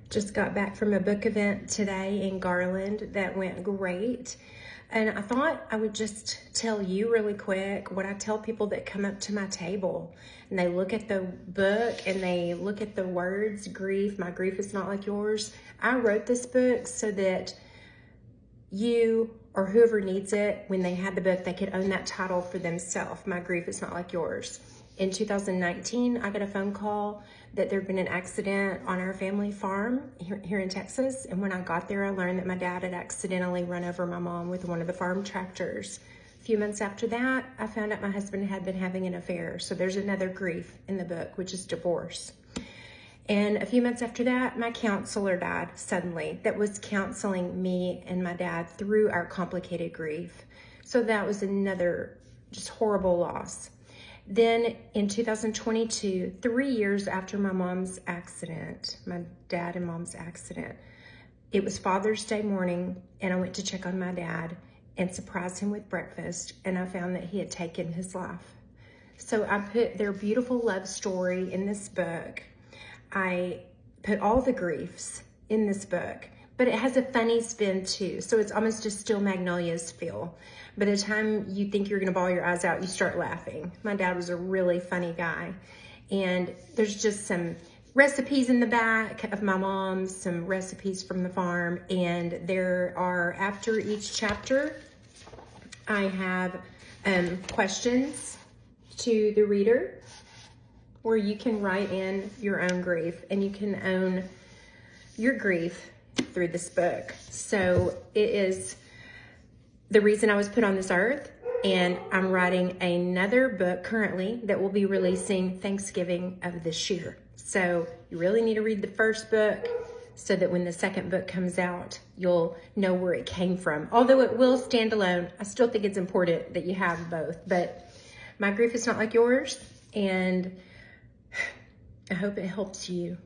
Just got back from a book event today in Garland that went great. And I thought I would just tell you really quick what I tell people that come up to my table and they look at the book and they look at the words, grief, my grief is not like yours. I wrote this book so that you or whoever needs it, when they had the book, they could own that title for themselves. My grief is not like yours. In 2019, I got a phone call that there'd been an accident on our family farm here in Texas. And when I got there, I learned that my dad had accidentally run over my mom with one of the farm tractors. A few months after that, I found out my husband had been having an affair. So there's another grief in the book, which is divorce. And a few months after that, my counselor died suddenly that was counseling me and my dad through our complicated grief. So that was another just horrible loss. Then in 2022, 3 years after my mom's accident, my dad and mom's accident, it was Father's Day morning, and I went to check on my dad and surprise him with breakfast, and I found that he had taken his life. So I put their beautiful love story in this book. I put all the griefs in this book, but it has a funny spin too. So it's almost just Still Magnolias feel. By the time you think you're gonna bawl your eyes out, you start laughing. My dad was a really funny guy. And there's just some recipes in the back of my mom's, some recipes from the farm. And there are, after each chapter, I have questions to the reader where you can write in your own grief and you can own your grief through this book. So it is the reason I was put on this earth, and I'm writing another book currently that will be releasing Thanksgiving of this year. So you really need to read the first book so that when the second book comes out, you'll know where it came from. Although it will stand alone, I still think it's important that you have both. But my grief is not like yours, and I hope it helps you.